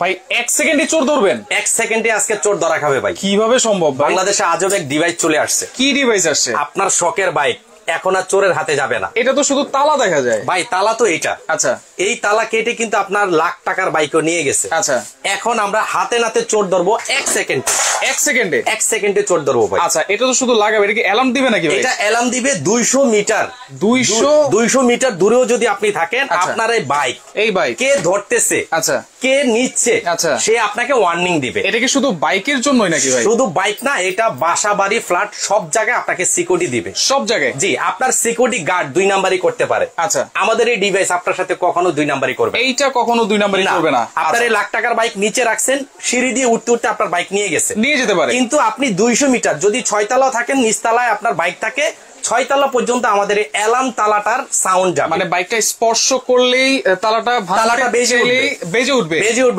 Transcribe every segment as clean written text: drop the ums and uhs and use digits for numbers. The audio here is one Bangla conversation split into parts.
ভাই 1 সেকেন্ডে চোর ধরবেন? 1 সেকেন্ডে আজকে চোর ধরা খাবে ভাই। কিভাবে সম্ভব? বাংলাদেশে আজব এক ডিভাইস চলে আসছে। কি ডিভাইস আসছে? আপনার শখের বাইক এখন আর চোরের হাতে যাবে না। এটা তো শুধু তালা দেখা যায় ভাই, তালা তো এইটা। আচ্ছা, এই তালা কেটে কিন্তু আপনার লাখ টাকার বাইকও নিয়ে গেছে। আচ্ছা, এখন আমরা হাতে নাতে চোর ধরবো 1 সেকেন্ড। 1 সেকেন্ডে? 1 সেকেন্ডে চোর ধরবো ভাই। আচ্ছা, এটা তো শুধু লাগাবে, এটা কি অ্যালার্ম দিবে নাকি ভাই? এটা অ্যালার্ম দিবে 200 মিটার। 200 মিটার দূরেও যদি আপনি থাকেন, আপনার এই বাইক কে ধরতেছে, আচ্ছা, কে নিচ্ছে, আচ্ছা, সে আপনাকে ওয়ার্নিং দিবে। এটা কি শুধু বাইকের জন্যই নাকি ভাই? শুধু বাইক না, এটা বাসা বাড়ি ফ্ল্যাট সব জায়গায় আপনাকে সিকিউরিটি দিবে। সব জায়গায়? জি। আপনার সিকিউরিটি গার্ড 2 নাম্বারই করতে পারে। আচ্ছা, আমাদের এই ডিভাইস আপনার সাথে কখনো 2 নাম্বারই করবে। এইটা কখনো 2 নাম্বারই করবে না। আপনার এই লাখ টাকার বাইক নিচে রাখছেন, সিঁড়ি দিয়ে উঠতে উঠতে আপনার বাইক নিয়ে গেছে, নিয়ে যেতে পারে। কিন্তু আপনি 200 মিটার যদি 6 তলা থাকেন, নিচতলায় আপনার বাইক থাকে, 6 তলা পর্যন্ত আমাদের এই অ্যালার্ম তালাটার সাউন্ড যাবে। মানে বাইকটা স্পর্শ করলেই তালাটা বেজে উঠবে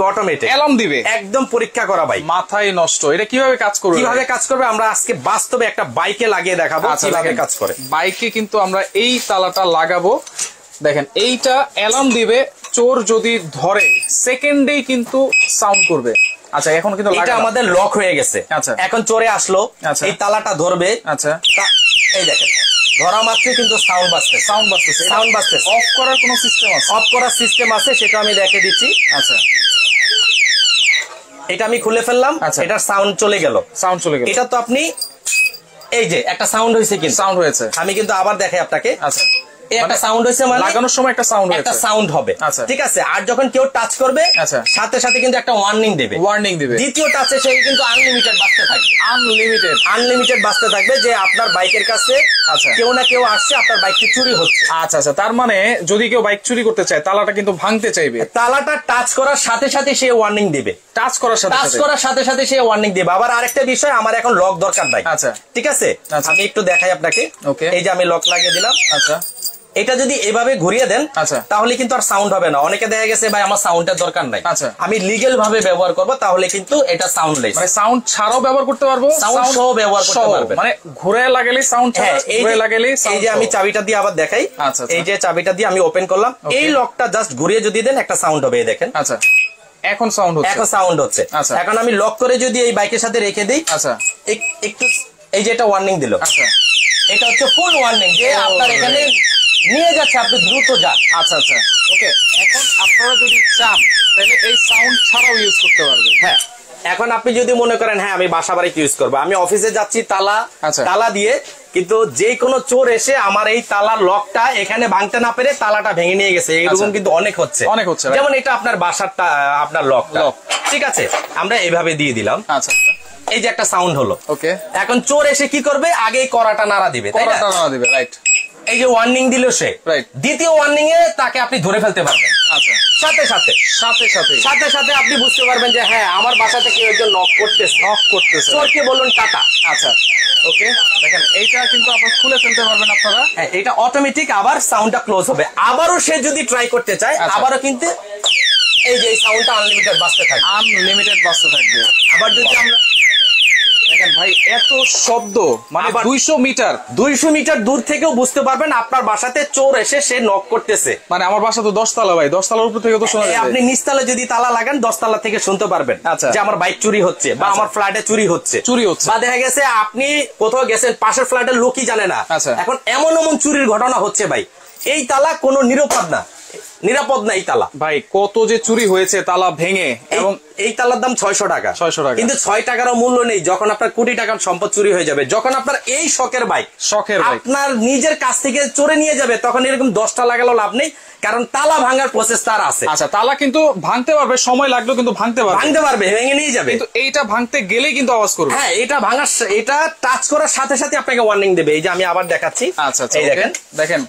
অটোমেটিক, অ্যালার্ম দিবে। একদম পরীক্ষা করা বাইক। মাথায় নষ্ট। এটা কিভাবে কাজ করবে? কিভাবে কাজ করবে আমরা আজকে বাস্তবে একটা বাইকে লাগিয়ে দেখাবো কিভাবে কাজ করে। বাইকে কিন্তু আমরা এই তালাটা লাগাবো, দেখেন এইটা অ্যালার্ম দিবে, চোর যদি ধরে সেকেন্ডেই কিন্তু সাউন্ড করবে। আচ্ছা, এখন কিন্তু এটা আমাদের লক হয়ে গেছে। আচ্ছা, এখন চোরে আসলো, এই তালাটা ধরবে। আচ্ছা, এই দেখেন ধরা মাত্রই কিন্তু সাউন্ড বাজতেছে। অফ করার কোনো সিস্টেম আছে? অফ করার সিস্টেম আছে, সেটা আমি দেখে দিচ্ছি। আচ্ছা, এটা আমি খুলে ফেললাম। এটা সাউন্ড চলে গেল। এটা তো আপনি এই যে একটা সাউন্ড হয়েছে, কিন্তু সাউন্ড হয়েছে, আমি কিন্তু আবার দেখাই আপনাকে। আচ্ছা, একটা সাউন্ড হয়েছে, মানে লাগানোর সময় একটা সাউন্ড হবে। ঠিক আছে, আর যখন কেউ টাচ করবে সাথে সাথে কিন্তু একটা ওয়ার্নিং দিবে। দ্বিতীয় টাচে সে কিন্তু আনলিমিটেড বাজতে থাকবে। আনলিমিটেড বাজতে থাকবে যে আপনার বাইকের কাছে কেউ না কেউ আসছে, আপনার বাইকটি চুরি হচ্ছে। আচ্ছা, আচ্ছা, তার মানে যদি কেউ বাইক চুরি করতে চায়, তালাটা কিন্তু ভাঙতে চাইবে, তালাটা টাচ করার সাথে সাথে সে ওয়ার্নিং দিবে। টাচ করার সাথে সাথে সে ওয়ার্নিং দিবে। আবার আরেকটা বিষয়, আমার এখন লক দরকার নাই। আচ্ছা, ঠিক আছে, আমি একটু দেখাই আপনাকে। এই যে আমি লক লাগিয়ে দিলাম। আচ্ছা, এটা যদি এভাবে ঘুরিয়ে দেন, তাহলে কিন্তু আর সাউন্ড হবে না। অনেকে দেখা গেছে ভাই আমার সাউন্ডের দরকার নাই, আমি লিগ্যাল ভাবে ব্যবহার করব, তাহলে কিন্তু এটা সাউন্ডলেস। মানে সাউন্ড ছাড়াও ব্যবহার করতে পারবো, সাউন্ড সহ ব্যবহার করতে পারবেন। মানে ঘুরে লাগালে সাউন্ড, ঘুরে লাগালে। এই যে আমি চাবিটা দিয়ে আবার দেখাই। এই যে চাবিটা দিয়ে আমি ওপেন করলাম, এই লকটা জাস্ট ঘুরিয়ে যদি দেন একটা সাউন্ড হবে, দেখেন। আচ্ছা, এখন সাউন্ড হচ্ছে। এখন আমি লক করে যদি এই বাইকের সাথে রেখে দিই, আচ্ছা একটু, এই যে এটা ওয়ার্নিং দিল। আচ্ছা, এটা হচ্ছে ফুল ওয়ার্নিং যে আপনার এখানে নিয়ে যাচ্ছে, আপনি দ্রুত যান। আচ্ছা, আচ্ছা, ওকে। এখন আপনারা যদি চান তাহলে এই সাউন্ড ছাড়াও ইউজ করতে পারবেন। হ্যাঁ, এখন আপনি যদি মনে করেন হ্যাঁ আমি বাসা বাড়িতে ইউজ করবো, আমি অফিসে যাচ্ছি তালা দিয়ে, কিন্তু যে কোনো চোর এসে আমার এই তালার লকটা এখানে ভাঙতে না পেরে তালাটা ভেঙে নিয়ে গেছে, এরকম কিন্তু অনেক হচ্ছে। যেমন এটা আপনার বাসারটা, আপনার লক, ঠিক আছে, আমরা এভাবে দিয়ে দিলাম। আচ্ছা, এই যে একটা সাউন্ড হলো। ওকে, এখন চোর এসে কি করবে, আগেই করাটা নাড়া দিবে, তাই না? রাইট। এই যে ওয়ার্নিং দিল সে, দ্বিতীয় ওয়ার্নিং এ তাকে আপনি ধরে ফেলতে পারবেন। আচ্ছা, সাথে সাথে আপনি বুঝতে পারবেন যে হ্যাঁ আমার বাসা থেকে একজন নক করতেছে, চোরকে বলুন টাটা। আচ্ছা, ওকে, দেখেন এইটা কিন্তু আপনারা খুলে ফেলতে পারবেন আপনারা। হ্যাঁ, এটা অটোমেটিক আবার সাউন্ডটা ক্লোজ হবে। আবারও সে যদি ট্রাই করতে চায়, আবারও কিন্তু এই যে এই সাউন্ডটা আনলিমিটেড বাজতে থাকবে। আবার যদি আমরা দেখেন ভাই, এত শব্দ, মানে 200 মিটার দূর থেকেও বুঝতে পারবেন আপনার বাসাতে চোর এসে সে নক করতেছে। মানে আমার বাসা তো 10 তলা ভাই, 10 তলার উপর থেকে তো শোনা যায়। আপনি নিচতলা যদি তালা লাগান, 10 তলা থেকে শুনতে পারবেন যে আমার বাইক চুরি হচ্ছে, বা আমার ফ্ল্যাটে চুরি হচ্ছে, বা দেখা গেছে আপনি কোথাও গেছেন, পাশের ফ্ল্যাটের লোকই জানে না। এখন এমন চুরির ঘটনা হচ্ছে ভাই, এই তালা কোনো নিরাপদ না এই তালা। ভাই কত যে চুরি হয়েছে তালা ভেঙে, এবং এই তালার দাম 600 টাকা। কিন্তু 6 টাকারও মূল্য নেই যখন আপনার কোটি টাকার সম্পদ চুরি হয়ে যাবে। যখন আপনার এই শখের বাইক আপনার নিজের কাছ থেকে চোরে নিয়ে যাবে, তখন এরকম 10টা লাগালো লাভ নেই, কারণ তালা ভাঙার প্রসেস তার আছে। আচ্ছা, তালা কিন্তু ভাঙতে পারবে, সময় লাগলো কিন্তু ভাঙতে পারবে, ভেঙে নিয়ে যাবে। কিন্তু এইটা ভাঙতে গেলেই কিন্তু আওয়াজ করবে। হ্যাঁ, এটা টাচ করার সাথে সাথে আপনাকে ওয়ার্নিং দেবে। এই যে আমি আবার দেখাচ্ছি। আচ্ছা, এই দেখেন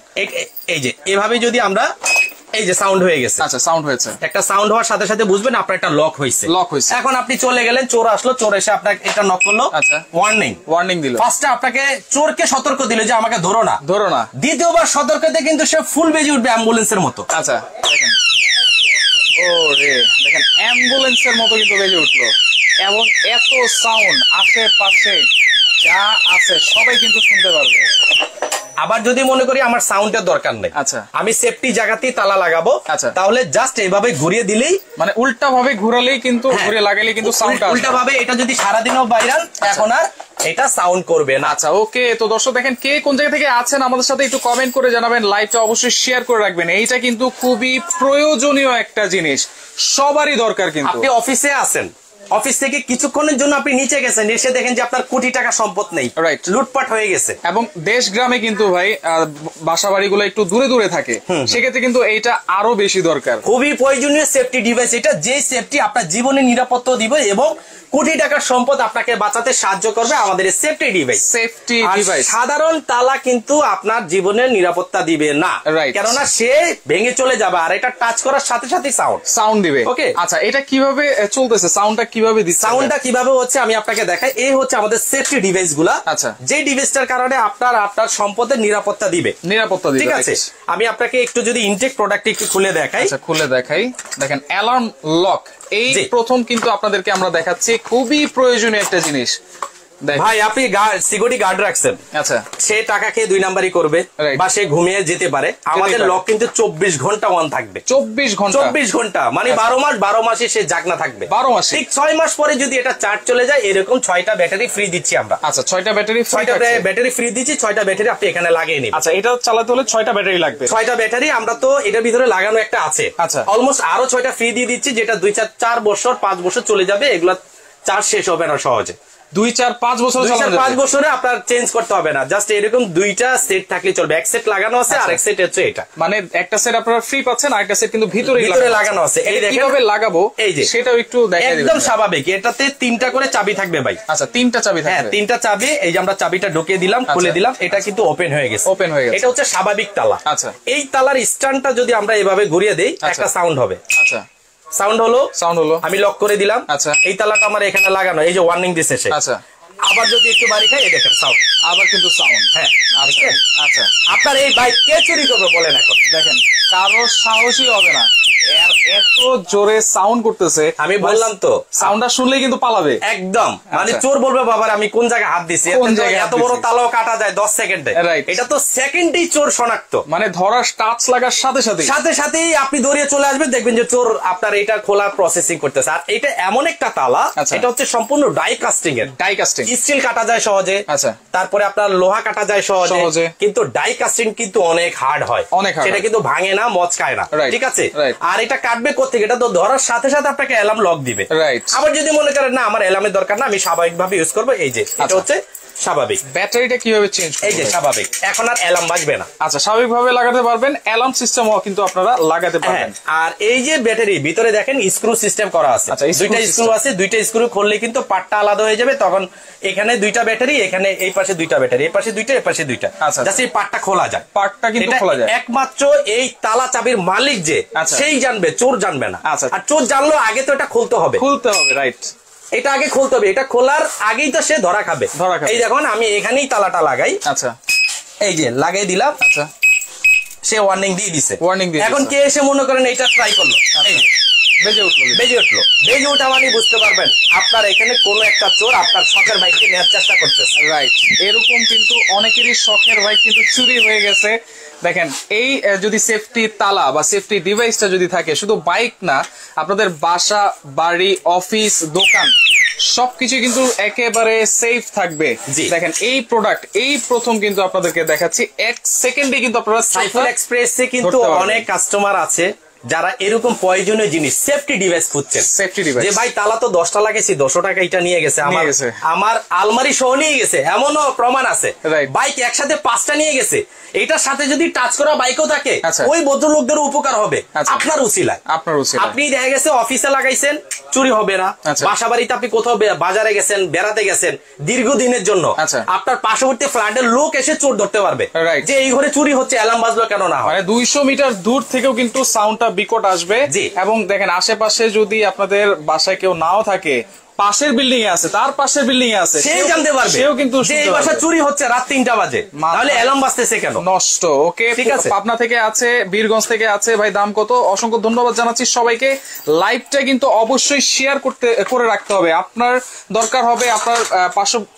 এই যে এভাবে যদি আমরা, এই যে সাউন্ড হয়ে গেছে। আচ্ছা, সাউন্ড হয়েছে। একটা সাউন্ড হওয়ার সাথে সাথে বুঝবেন আপনার একটা লক হয়েছে। এখন আপনি চলে গেলেন, চোর আসলো, চোর এসে আপনাকে এটা নক করলো। আচ্ছা, ওয়ার্নিং দিল। ফার্স্টে আপনাকে চোরকে সতর্ক দিল যে আমাকে ধরো না। দ্বিতীয়বার সতর্কতে কিন্তু সে ফুল বেজে উঠবে অ্যাম্বুলেন্সের মতো। আচ্ছা, দেখেন, দেখেন অ্যাম্বুলেন্সের মতো কিন্তু বেজে উঠলো, এবং এত সাউন্ড আশেপাশে যা আছে সবাই কিন্তু শুনতে পারবে। আবার যদি মনে করি আমার সাউন্ডের দরকার নেই, আচ্ছা, আমি সেফটি জায়গাতেই তালা লাগাবো, আচ্ছা, তাহলে জাস্ট এইভাবে ঘুরিয়ে দিলেই, মানে উল্টা ভাবে ঘুরালেই কিন্তু, ঘুরে লাগালেই কিন্তু সাউন্ড আসবে। উল্টা ভাবে এটা যদি সারাদিনও বাইরান, এখন আর এটা সাউন্ড করবে না। আচ্ছা, ওকে। তো দর্শক দেখেন, কে কোন জায়গা থেকে আছেন আমাদের সাথে একটু কমেন্ট করে জানাবেন, লাইভটা অবশ্যই শেয়ার করে রাখবেন। এইটা কিন্তু খুবই প্রয়োজনীয় একটা জিনিস, সবারই দরকার। কিন্তু আপনি অফিসে আছেন, অফিস থেকে কিছুক্ষণের জন্য আপনি নিচে গেছেন, এসে দেখেন যে আপনার কোটি টাকা সম্পদ নেই, রাইট, লুটপাট হয়ে গেছে। এবং দেশ গ্রামে কিন্তু ভাই বাসা বাড়িগুলো একটু দূরে দূরে থাকে, সেক্ষেত্রে কিন্তু এইটা আরো বেশি দরকার। খুবই প্রয়োজনীয় সেফটি ডিভাইস এটা, যে সেফটি আপনার জীবনে নিরাপত্তা দিবে এবং কোটি টাকার সম্পদ আপনাকে বাঁচাতে সাহায্য করবে। আমাদের সেফটি ডিভাইস, সেফটি ডিভাইস সাধারণ তালা কিন্তু আপনার জীবনের নিরাপত্তা দিবে না, কেননা সে ভেঙে চলে যাবে, আর এটা টাচ করার সাথে সাথে সাউন্ড দিবে। ওকে, আচ্ছা, এটা কিভাবে চলতেছে, সাউন্ডটা কিভাবে দিচ্ছে? সাউন্ডটা কিভাবে হচ্ছে আমি আপনাকে দেখাই। এই হচ্ছে আমাদের সেফটি ডিভাইস গুলা। আচ্ছা, যে ডিভাইসটার কারণে আপনার সম্পদের নিরাপত্তা দিবে, ঠিক আছে। আমি আপনাকে একটু যদি ইনটেক প্রোডাক্ট একটু খুলে দেখাই। আচ্ছা, খুলে দেখাই। দেখেন, অ্যালার্ম লক, এই প্রথম কিন্তু আপনাদেরকে আমরা দেখাচ্ছি, খুবই প্রয়োজনীয় একটা জিনিস। ভাই আপনি সিকিউরিটি গার্ড রাখছেন, আচ্ছা, সে টাকা খেয়ে 2 নাম্বারই করবে বা সে ঘুমিয়ে যেতে পারে। আমাদের লক কিন্তু 24 ঘন্টা অন থাকবে। 24 ঘন্টা মানে 12 মাসে সে জাগনা থাকবে। 12 মাস, ঠিক 6 মাস পরে যদি এটা চার্জ চলে যায়, এরকম 6টা ব্যাটারি ফ্রি দিচ্ছি আমরা। আচ্ছা, 6টা ব্যাটারি ফ্রি দিচ্ছি। 6টা ব্যাটারি আপনি এখানে লাগিয়ে নিন। আচ্ছা, এটা চালাতে হলে 6টা ব্যাটারি লাগবে। 6টা ব্যাটারি আমরা তো এটার ভিতরে লাগানো একটা আছে। আচ্ছা, অলমোস্ট আরো 6টা ফ্রি দিয়ে দিচ্ছি, যেটা 2-4 বছর 5 বছর চলে যাবে। এগুলা চার্জ শেষ হবে না সহজে। 2-4-5 বছর 5 বছরে আপনার চেঞ্জ করতে হবে না, জাস্ট এরকম 2টা সেট থাকলে চলবে। এক সেট লাগানো আছে, আর এক সেট হচ্ছে এটা, মানে একটা সেট আপনারা ফ্রি পাচ্ছেন, আর একটা সেট কিন্তু ভিতরে লাগানো আছে। এই দেখেন কিভাবে লাগাবো, এই যে সেটাও একটু দেখাই দিবেন। একদম স্বাভাবিক। এটাতে 3টা করে চাবি থাকবে ভাই। আচ্ছা, 3টা চাবি থাকবে। হ্যাঁ, 3টা চাবি। এই যে আমরা চাবিটা ঢুকিয়ে দিলাম, খুলে দিলাম, এটা কিন্তু ওপেন হয়ে গেছে। এটা হচ্ছে স্বাভাবিক তালা। আচ্ছা, এই তালার স্ট্যান্ডটা যদি আমরা এভাবে ঘুরিয়ে দেই, একটা সাউন্ড হবে। আচ্ছা, সাউন্ড হলো, আমি লক করে দিলাম। আচ্ছা, এই তালাটা আমার এখানে লাগানো, এই যে ওয়ার্নিং দিছে সে। আচ্ছা, আবার যদি একটু বাড়ি খাই, এই দেখেন সাউন্ড, আবার কিন্তু সাউন্ড। হ্যাঁ, আচ্ছা, আপনার এই বাইক কে চুরি করবে বলেন? এখন দেখেন, কারো সাহসই হবে না, এত জোরে সাউন্ড করতেছে। আমি বললাম তো, সাউন্ডটা শুনলেই কিন্তু পালাবে একদম। মানে চোর বলবে, বাবার আমি কোন জায়গায় হাত দিছি, এত বড় তালাও কাটা যায় 10 সেকেন্ডে। এটা তো সেকেন্ডেই চোর শনাক্ত, মানে ধরার টাচ লাগার সাথে সাথেই আপনি দৌড়িয়ে চলে আসবেন, দেখবেন যে চোর আপনার এটা খোলা প্রসেসিং করতেছে। আর এটা এমন একটা তালা, এটা হচ্ছে সম্পূর্ণ ডাই কাস্টিং এর। স্টিল কাটা যায় সহজে, আচ্ছা, তারপরে আপনার লোহা কাটা যায় সহজে, কিন্তু ডাই কাস্টিং কিন্তু অনেক হার্ড হয়, সেটা কিন্তু ভাঙে না, মচকায় না, ঠিক আছে। আর এটা কাটবে কোথেকে? এটা তো ধরার সাথে সাথে আপনাকে অ্যালার্ম লক দিবে। আবার যদি মনে করেন না আমার অ্যালার্মের দরকার না, আমি স্বাভাবিকভাবে ইউজ করবো, এই যে এটা হচ্ছে স্বাভাবিক। ব্যাটারিটা কিভাবে চেঞ্জ? এই যে স্বাভাবিক, এখন আর অ্যালার্ম বাজবে না। আচ্ছা, স্বাভাবিকভাবে লাগাতে পারবেন, অ্যালার্ম সিস্টেমও কিন্তু আপনারা লাগাতে পারবেন। আর এই যে ব্যাটারি ভিতরে দেখেন স্ক্রু সিস্টেম করা আছে। আচ্ছা, 2টা স্ক্রু আছে, 2টা স্ক্রু খুললে কিন্তু পার্টটা আলাদা হয়ে যাবে। তখন এখানে 2টা ব্যাটারি, এখানে এই পাশে 2টা ব্যাটারি, এই পাশে 2টা, এই পাশে 2টা। আচ্ছা, জাস্ট এই পার্টটা খোলা যায়, পার্টটা কিন্তু খোলা যায়। একমাত্র এই তালা চাবির মালিক যে, সেই জানবে, চোর জানবে না। আচ্ছা, আর চোর জানলো আগে তো এটা খুলতে হবে, রাইট, এটা আগে খুলতে হবে। এটা খোলার আগেই তো সে ধরা খাবে। এই দেখুন, আমি এখানেই তালাটা লাগাই। আচ্ছা, এই যে লাগাই দিলাম। আচ্ছা, সে ওয়ার্নিং দিয়ে দিছে। এখন কে এসে মনে করেন এটা ট্রাই করলো, বেজে উঠা মানে বুঝতে পারবেন আপনার এখানে কোন একটা চোর আপনার শখের বাইককে নেওয়ার চেষ্টা করতেছে। রাইট, এরকম কিন্তু অনেকেরই শখের বাইক কিন্তু চুরি হয়ে গেছে। দেখেন, এই যদি সেফটি তালা বা সেফটি ডিভাইসটা যদি থাকে, শুধু বাইক না, আপনাদের বাসা, বাড়ি, অফিস, দোকান সবকিছু কিন্তু একেবারে সেফ থাকবে। দেখেন, এই প্রোডাক্ট এই প্রথম কিন্তু আপনাদেরকে দেখাচ্ছি, 1 সেকেন্ডে কিন্তু আপনারা সাইফুল এক্সপ্রেসে কিন্তু অনেক কাস্টমার আছে যারা এরকম প্রয়োজনীয় জিনিস সেফটি ডিভাইস খুঁজছেন। সেফটি ডিভাইস, যে ভাই তালা তো 10 টাকা গেছি, 200 টাকা এটা নিয়ে গেছে, আমার আলমারি সহ নিয়ে গেছে, এমনও প্রমাণ আছে। বাইক একসাথে 5টা নিয়ে গেছে, এটার সাথে যদি টাচ করা বাইকও থাকে, ওই ভদ্রলোকদের উপকার হবে আপনার উসিলায়। আপনি দেখা গেছে অফিসে লাগাইছেন, চুরি হবে না। বাসা বাড়িতে আপনি কোথাও বাজারে গেছেন, বেড়াতে গেছেন দীর্ঘদিনের জন্য, আপনার পার্শ্ববর্তী ফ্ল্যাটের লোক এসে চোর ধরতে পারবে যে এই ঘরে চুরি হচ্ছে, অ্যালার্ম বাজলো কেন না হয়। 200 মিটার দূর থেকেও কিন্তু সাউন্ডটা বিকট আসবে। এবং দেখেন আশেপাশে যদি আপনাদের বাসায় কেউ নাও থাকে, পাশের বিল্ডিং এ আছে, তার পাশের বিল্ডিং এ আছে, সে জানতে পারবে, সেও কিন্তু এই বাসা চুরি হচ্ছে রাত 3টা বাজে, তাহলে অ্যালার্ম বাজতেছে কেন? নষ্ট। ওকে, ঠিক আছে। পাবনা থেকে আছে, বীরগঞ্জ থেকে আছে ভাই, দাম কত? অসংখ্য ধন্যবাদ জানাচ্ছি সবাইকে। লাইভটা কিন্তু অবশ্যই শেয়ার করে রাখতে হবে, আপনার দরকার হবে, আপনার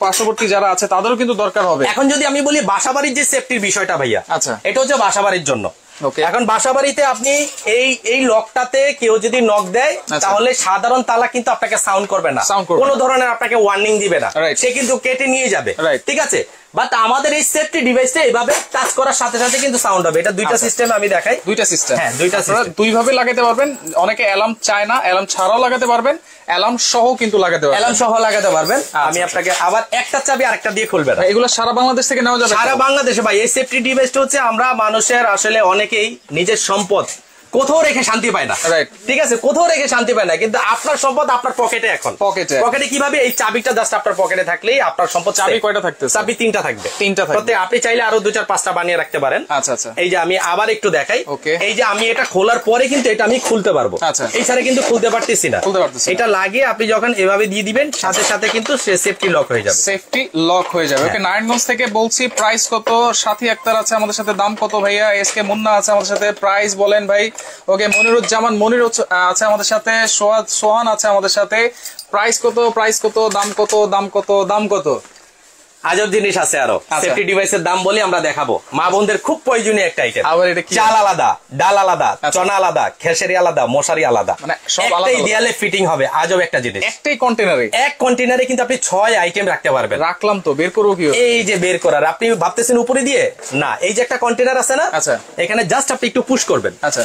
পার্শ্ববর্তী যারা আছে তাদেরও কিন্তু দরকার হবে। এখন যদি আমি বলি বাসাবাড়ির যে সেফটির বিষয়টা ভাইয়া, আচ্ছা, এটা হচ্ছে বাসাবাড়ির জন্য। এখন বাসাবাড়িতে আপনি এই লকটাতে কেউ যদি নক দেয়, তাহলে সাধারণ তালা কিন্তু আপনাকে সাউন্ড করবে না, কোনো ধরনের আপনাকে ওয়ার্নিং দিবে না, সে কিন্তু কেটে নিয়ে যাবে, ঠিক আছে। বাট আমাদের এই সেফটি ডিভাইসটা এইভাবে টাচ করার সাথে সাথে কিন্তু সাউন্ড হবে। এটা দুইটা সিস্টেম আমি দেখাই, দুইটা সিস্টেম, হ্যাঁ দুইটা সিস্টেম, দুই ভাবে লাগাতে পারবেন। অনেকে অ্যালার্ম চায় না, অ্যালার্ম ছাড়াও লাগাতে পারবেন, অ্যালার্ম সহ কিন্তু লাগাতে পারবেন, অ্যালার্ম সহ লাগাতে পারবেন। আমি আপনাকে আবার একটা চাবি আরেকটা দিয়ে খুলবে না। এগুলো সারা বাংলাদেশ থেকে নেওয়া যাবে, সারা বাংলাদেশে ভাই। এই সেফটি ডিভাইসটা হচ্ছে আমরা মানুষের আসলে অনেকেই নিজের সম্পদ কোথাও রেখে শান্তি পায় না, ঠিক আছে, কোথাও রেখে শান্তি পায় না, কিন্তু আপনার সম্পদ আপনার পকেটে। এখন পকেটে কিভাবে? এই চাবিটা জাস্ট আপনার পকেটে থাকলেই আপনার সম্পদ। চাবি কয়টা থাকতে? চাবি 3টা থাকবে, 3টা থাকবে। আপনি চাইলে আরো 2, 4, 5টা বানিয়ে রাখতে পারেন। আচ্ছা আচ্ছা, এই যে আমি আবার একটু দেখাই, এই যে আমি এটা খোলার পরে কিন্তু এটা আমি খুলতে পারবো, এই ছাড়া কিন্তু খুলতে পারতেছি না। এটা লাগিয়ে আপনি যখন এভাবে দিয়ে দিবেন, সাথে সাথে কিন্তু সেফটি লক হয়ে যাবে, সেফটি লক হয়ে যাবে। ওকে, নারায়ণগঞ্জ থেকে বলছি, প্রাইস কত? সাথী আক্তার আছে আমাদের সাথে, দাম কত ভাইয়া? এসকে মুন্না আছে আমাদের সাথে, প্রাইস বলেন ভাই। ওকে, মনিরুজ্জামান মনির আছে আমাদের সাথে, সোহান আছে আমাদের সাথে, প্রাইস কত? প্রাইস কত? দাম কত? দাম কত? দাম কত? আজব জিনিস আছে আরো। সেফটি ডিভাইসের দাম বলি আমরা দেখাবো, মা বোনদের খুব প্রয়োজনীয় একটা আইটেম। আবার এটা কি? চাল আলাদা, ডাল আলাদা, চনা আলাদা, খেসারি আলাদা, মশারি আলাদা, মানে সব আলাদা, একটাই দেয়ালে ফিটিং হবে। আজব একটা জিনিস, একটাই কন্টেনারে, এক কন্টেনারে কিন্তু আপনি 6 আইটেম রাখতে পারবেন। রাখলাম তো, বের করবো কি? এই যে বের করার, আপনি ভাবতেছেন উপরে দিয়ে না, এই যে একটা কন্টেনার আছে না, আচ্ছা, এখানে জাস্ট আপনি একটু পুশ করবেন, আচ্ছা,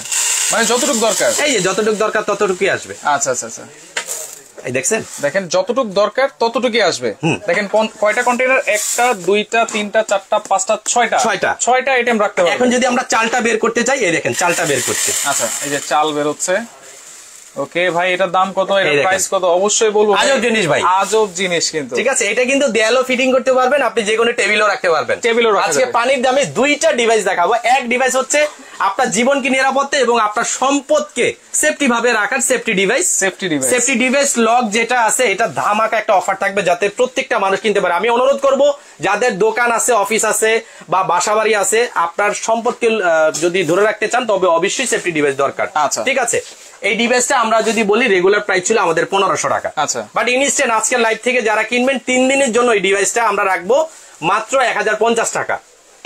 মানে যতটুকু দরকার, এই যে যতটুকু দরকার ততটুকুই আসবে। আচ্ছা আচ্ছা আচ্ছা, এই দেখছেন, দেখেন যতটুকু দরকার ততটুকুই আসবে। দেখেন কয়টা কন্টেনার? 1টা 2টা 3টা 4টা 5টা 6টা আইটেম রাখতে পারবেন। এখন যদি আমরা চালটা বের করতে চাই, এই দেখেন চালটা বের করতে। আচ্ছা, এই যে চাল বের হচ্ছে। ওকে ভাই, এটার দাম কত? এটার প্রাইস কত? অবশ্যই বলবো। আজব জিনিস ভাই, আজব জিনিস কিন্তু, ঠিক আছে। এটা কিন্তু দেয়ালও ফিটিং করতে পারবেন, আপনি যে কোনো টেবিলও রাখতে পারবেন। আজকে পানির দামে 2টা ডিভাইস দেখাবো। এক ডিভাইস হচ্ছে আপনার জীবনকে নিরাপত্তা এবং আপনার সম্পদকে সেফটি ভাবে রাখার safety device. Safety device lock যেটা আছে, এটা ধামাকা একটা অফার থাকবে, যাতে প্রত্যেকটা মানুষ কিনতে পারে। আমি অনুরোধ করব, যাদের দোকান আছে, অফিস আছে বা বাসাবাড়ি আছে, আপনার সম্পদকে যদি ধরে রাখতে চান, তবে অবশ্যই সেফটি ডিভাইস দরকার, ঠিক আছে। এই ডিভাইসটা আমরা যদি বলি, রেগুলার প্রাইস ছিল আমাদের 1500 টাকা। আচ্ছা, বাট ইনস্ট্যান্ট আজকের লাইভ থেকে যারা কিনবেন 3 দিনের জন্য এই ডিভাইসটা আমরা রাখবো মাত্র 1050 টাকা।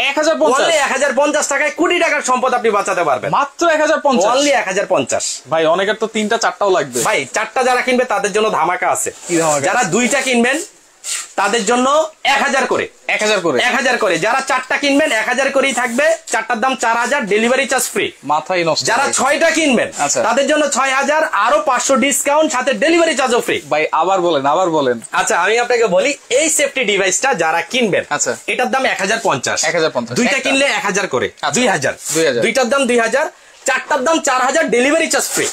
1050 টাকায় কোটি টাকার সম্পদ আপনি বাঁচাতে পারবেন, মাত্র 1050, অনলি 1050। ভাই অনেকের তো 3টা 4টাও লাগবে। ভাই 4টা যারা কিনবে তাদের জন্য ধামাকা আছে। যারা 2টা কিনবেন তাদের জন্য 1000 করে, 1000 করে। যারা 4টা কিনবেন 1000 করেই থাকবে, 4টার দাম 4000, ডেলিভারি চার্জ ফ্রি। মাথায় নষ্ট। যারা 6টা কিনবেন তাদের জন্য 6000, আরো 500 ডিসকাউন্ট, সাথে ডেলিভারি চার্জও ফ্রি। ভাই আবার বলেন। আচ্ছা, আমি আপনাকে বলি, এই সেফটি ডিভাইসটা যারা কিনবেন, আচ্ছা, এটার দাম 1050, 2টা কিনলে 1000 করে, 2000, 2টার দাম 2000, 4টার দাম 4000, ডেলিভারি চার্জ ফ্রি।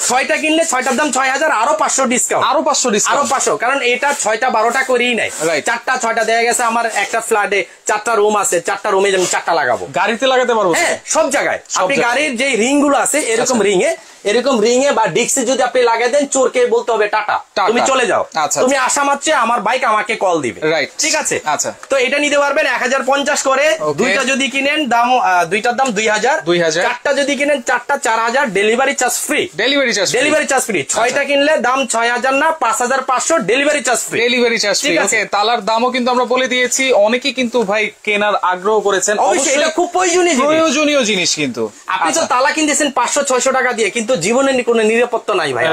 6টা কিনলে 6টার দাম 6000, আরো 500 ডিসকাউন্ট, আরো 500, কারণ এটা 6টা 12টা করেই নাই। 4টা 6টা দেয়া গেছে। আমার একটা ফ্ল্যাটে 4টা রুম আছে, 4টা রুমে আমি 4টা লাগাবো, গাড়িতে লাগাতে পারবো, হ্যাঁ সব জায়গায়। আপনি গাড়ির যে রিং গুলো আছে, এরকম রিং এ বা ডিক্সে যদি আপনি লাগাই দেন, চোরকে বলতে হবে টাটা, তুমি চলে যাও, তুমি আসা মাত্র আমার বাইক আমাকে কল দিবে, ঠিক আছে। আচ্ছা, তো এটা নিতে পারবেন 1050 করে। 2টা যদি কিনেন, দাম 2টার দাম 2000, 4টা যদি কিনেন 4টা 4000, delivery charge free, delivery charge free. 6টা কিনলে দাম 6000 না 5500, ডেলিভারি চার্জ ফ্রি, ঠিক আছে। তালার দামও কিন্তু আমরা বলে দিয়েছি। অনেকেই কিন্তু ভাই কেনার আগ্রহ করেছেন, অবশ্যই এটা খুব প্রয়োজনীয় জিনিস। কিন্তু আপনি তো তালা কিনতেছেন 500-600 টাকা দিয়ে, কিন্তু জীবনের কোনো নিরাপত্তা নাই ভাই,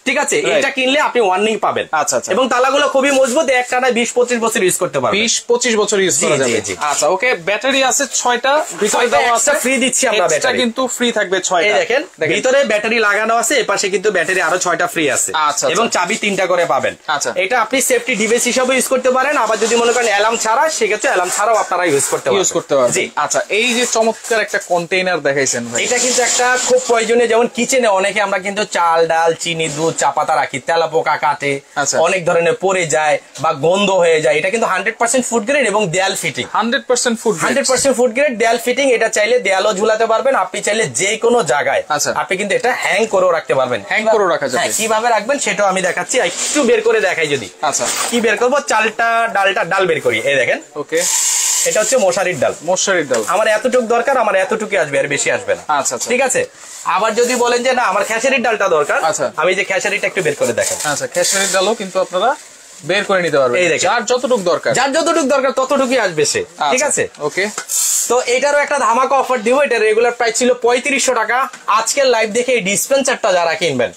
ঠিক আছে। এটা কিনলে আপনি ওয়ার্নিং পাবেন, আচ্ছা, এবং তালাগুলো খুবই মজবুত, একটানা 20-25 বছর ইউজ করতে পারবেন, 20-25 বছর ইউজ করা যাবে। আচ্ছা, ওকে, ব্যাটারি আছে 6টা, ভিতরে ফ্রি দিচ্ছি আমরা, ব্যাটারি কিন্তু ফ্রি থাকবে 6টা। এই দেখেন, ভিতরে ব্যাটারি লাগানো আছে, এপাশে কিন্তু ব্যাটারি আরো 6টা ফ্রি আছে, এবং চাবি 3টা করে পাবেন। আচ্ছা, এটা আপনি সেফটি ডিভাইস হিসেবে ইউজ করতে পারেন। আবার যদি মনে করেন অ্যালার্ম ছাড়া, সেক্ষেত্রে অ্যালার্ম ছাড়াও আপনারা ইউজ করতে পারবেন। জি, আচ্ছা, এই যে চমৎকার একটা কন্টেইনার দেখাইছেন ভাই, এটা কিন্তু একটা খুব প্রয়োজনীয়। যেমন কিচেনে অনেকে আমরা কিন্তু চাল, ডাল, চিনি, দুধ, চা পাতা রাখি, তেলাপোকা কাটে, অনেক ধরনের পড়ে যায় বা গন্ধ হয়ে যায়। এটা কিন্তু 100% ফুড গ্রেড এবং দেয়াল ফিটিং। 100% ফুড গ্রেড দেয়াল ফিটিং। এটা চাইলে দেয়ালও ঝুলাতে পারবেন, আপনি চাইলে যে কোনো জায়গায় আপনি কিন্তু এটা হ্যাং করেও রাখতে পারবেন। হ্যাং করেও রাখা যাবে। কিভাবে রাখবেন সেটাও আমি দেখাচ্ছি, একটু বের করে দেখাই যদি। আচ্ছা, কি বের করবো? ডাল বের করি। এই দেখেন, ওকে, এটা হচ্ছে মশারির ডাল। আমার এতটুকু দরকার, আমার এতটুকু আসবে, আর বেশি আসবে না। আচ্ছা, ঠিক আছে। আবার যদি বলেন যে না আমার খেসারির ডালটা দরকার, আমি যে খেসারিটা একটু বের করে দেখেন। আচ্ছা, খেসারির ডালও কিন্তু আপনারা বের করে নিতে পারবেন, যার যতটুকু দরকার ততটুকুই আসবে সে। ঠিক আছে, ওকে। তো এটারও একটা ধামাকা অফার দিব। এটা রেগুলার প্রাইস ছিল 3500 টাকা। আজকের লাইভ দেখে এই ডিসপেন্সারটা যারা কিনবেন,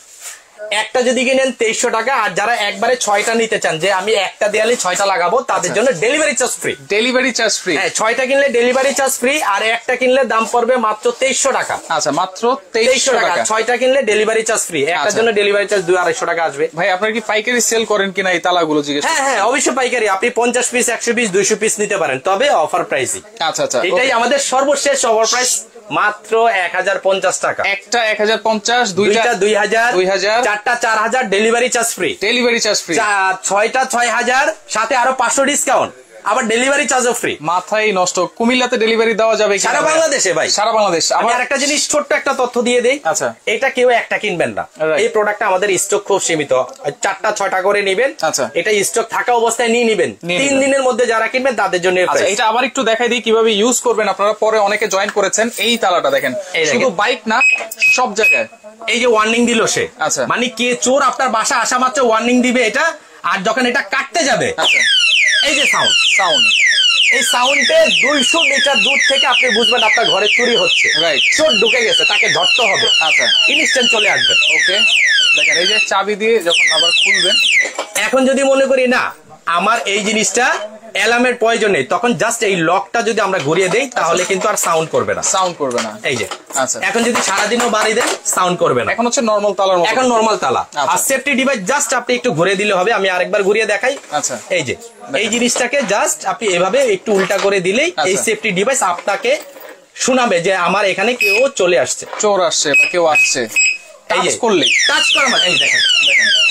একটা যদি কিনেন 2300 টাকা। আর যারা একবারে 6টা নিতে চান, যে আমি একটা দেয়ালে 6টা লাগাবো, তাদের জন্য ডেলিভারি চার্জ ফ্রি। হ্যাঁ, 6টা কিনলে ডেলিভারি চার্জ ফ্রি, আর একটা কিনলে দাম পড়বে মাত্র 2300 টাকা। আচ্ছা, মাত্র 2300 টাকা। 6টা কিনলে ডেলিভারি চার্জ ফ্রি, একটার জন্য ডেলিভারি চার্জ 200-250 টাকা আসবে। ভাই, আপনারা কি পাইকারি সেল করেন কিনা এই তালাগুলো জিজ্ঞেস? হ্যাঁ, অবশ্যই পাইকারি। আপনি 50 পিস, 100 পিস, 200 পিস নিতে পারেন, তবে অফার প্রাইসই। আচ্ছা, এটাই আমাদের সর্বশেষ অফার প্রাইস, মাত্র 1050 টাকা। একটা 1050, দুইটা 2000, চারটা 4000, ডেলিভারি চার্জ ফ্রি। 6টা 6000, সাথে আরো 500 ডিসকাউন্ট, আবার ডেলিভারি চার্জও ফ্রি। মাথায় নষ্ট। কুমিল্লাতে ডেলিভারি দেওয়া যাবে সারা বাংলাদেশে ভাই, সারা বাংলাদেশ। আমি আরেকটা জিনিস, ছোট্ট একটা তথ্য দিয়ে দেই। আচ্ছা, এটা কেউ একটা কিনবেন না, এই প্রোডাক্টটা আমাদের স্টক খুব সীমিত। 4টা 6টা করে নেবেন। আচ্ছা, এটা স্টক থাকা অবস্থায় নিয়ে নেবেন। 3 দিনের মধ্যে যারা কিনবেন তাদের জন্য। এটা আবার একটু দেখাই দিই কিভাবে ইউজ করবেন আপনারা। পরে অনেকে জয়েন করেছেন। এই তালাটা দেখেন, শুধু বাইক না, সব জায়গায় এই যে ওয়ার্নিং দিল সে। আচ্ছা, মানে কে চোর আপনার বাসা আসা মাত্র ওয়ার্নিং দিবে এটা, আর যখন এটা কাটতে যাবে, এই যে সাউন্ড, এই সাউন্ডে 200 মিটার দূর থেকে আপনি বুঝবেন আপনার ঘরে চুরি হচ্ছে। রাইট, চোর ঢুকে গেছে, তাকে ধরতে হবে। আচ্ছা, ইনস্ট্যান্ট চলে আসবেন। ওকে, দেখেন এই যে চাবি দিয়ে যখন আবার খুলবেন। এখন যদি মনে করি না আমার এই জিনিসটা অ্যালার্মের প্রয়োজন নেই, তখন জাস্ট এই লকটা যদি আমরা ঘুরিয়ে দেই, তাহলে কিন্তু আর সাউন্ড করবে না। এই যে, আচ্ছা, এখন যদি সারাদিনও বাড়ি দেন, সাউন্ড করবে না। এখন হচ্ছে নরমাল তালার মতো। এখন নরমাল তালা। আর সেফটি ডিভাইস জাস্ট আপনি একটু ঘুরে দিলে হবে। আমি আরেকবার ঘুরিয়ে দেখাই। আচ্ছা, এই যে, এই জিনিসটাকে জাস্ট আপনি এভাবে একটু উল্টা করে দিলেই এই সেফটি ডিভাইস আপনাকে শোনাবে যে আমার এখানে কেউ চলে আসছে, চোর আসছে বা কেউ আসছে। টাচ করলে, টাচ করা মানে এই দেখেন,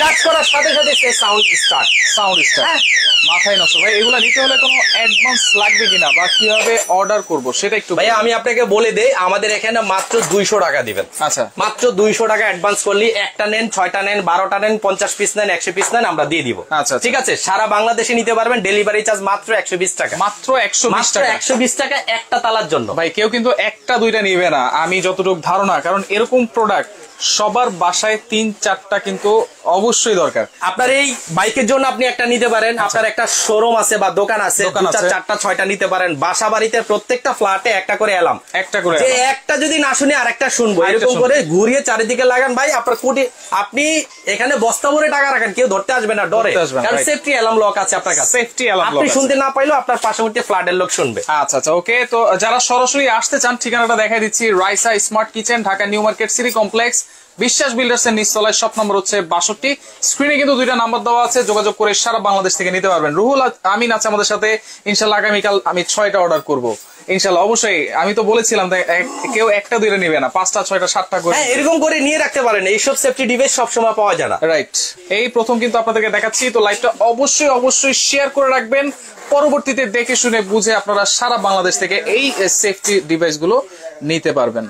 টাচ করার সাথে সাথে সাউন্ড স্টার্ট। মাথায় নষ্ট। ভাই, এগুলা নিতে হলে কোনো অ্যাডভান্স লাগবে কিনা বা কিভাবে অর্ডার করব সেটা একটু ভাই আমি আপনাকে বলে দেই। আমাদের এখানে মাত্র 200 টাকা দিবেন। আচ্ছা, মাত্র 200 টাকা অ্যাডভান্স করলে একটা নেন, 6টা নেন, 12টা নেন, 50 পিস নেন, 100 পিস নেন, আমরা দিয়ে দিব। আচ্ছা, ঠিক আছে। সারা বাংলাদেশে নিতে পারবেন, ডেলিভারি চার্জ মাত্র 120 টাকা। মাত্র 120 টাকা একটা তালার জন্য। ভাই, কেউ কিন্তু একটা দুইটা নিবে না, আমি যতটুকু ধারণা, কারণ এরকম প্রোডাক্ট সবার বাসায় 3-4টা কিন্তু অবশ্যই দরকার। আপনার এই বাইকের জন্য আপনি একটা নিতে পারেন, আপনার একটা শোরুম আছে বা দোকান আছে, 4টা 6টা নিতে পারেন। বাসা বাড়িতে প্রত্যেকটা ফ্ল্যাটে একটা করে অ্যালার্ম, যে একটা যদি না শুনে আরেকটা শুনবো, এরকম করে ঘুরিয়ে চারিদিকে লাগান। ভাই, আপনার কোটি আপনি এখানে বস্তা ভরে টাকা রাখেন, কেউ ধরতে আসবে না ডরে, কারণ সেফটি অ্যালার্ম লক আছে আপনার কাছে। সেফটি অ্যালার্ম লক আপনি শুনতে না পাইলেও আপনার পার্শ্ববর্তী ফ্ল্যাটের লোক শুনবে। আচ্ছা, ওকে। তো যারা সরাসরি আসতে চান, ঠিকানাটা দেখাই দিচ্ছি। Raisa smart kitchen, Dhaka new market city complex, বিশ্বাস বিল্ডার্স এর নিচতলায়, শপ নম্বর হচ্ছে 62। স্ক্রিনে কিন্তু 2টা নাম্বার দেওয়া আছে, যোগাযোগ করে সারা বাংলাদেশ থেকে নিতে পারবেন। রুহুল আমিন আছে আমাদের সাথে। ইনশাল্লাহ আগামীকাল আমি 6টা অর্ডার করব ইনশাল্লাহ। অবশ্যই আমি তো বলেছিলাম কেউ একটা দুইটা নিবে না, 5টা 6টা 7টা করে এরকম করে নিয়ে রাখতে পারেন। এইসব সেফটি ডিভাইস সবসময় পাওয়া যায় না। রাইট, এই প্রথম কিন্তু আপনাদেরকে দেখাচ্ছি। তো লাইভটা অবশ্যই শেয়ার করে রাখবেন, পরবর্তীতে দেখে শুনে বুঝে আপনারা সারা বাংলাদেশ থেকে এই সেফটি ডিভাইস গুলো নিতে পারবেন।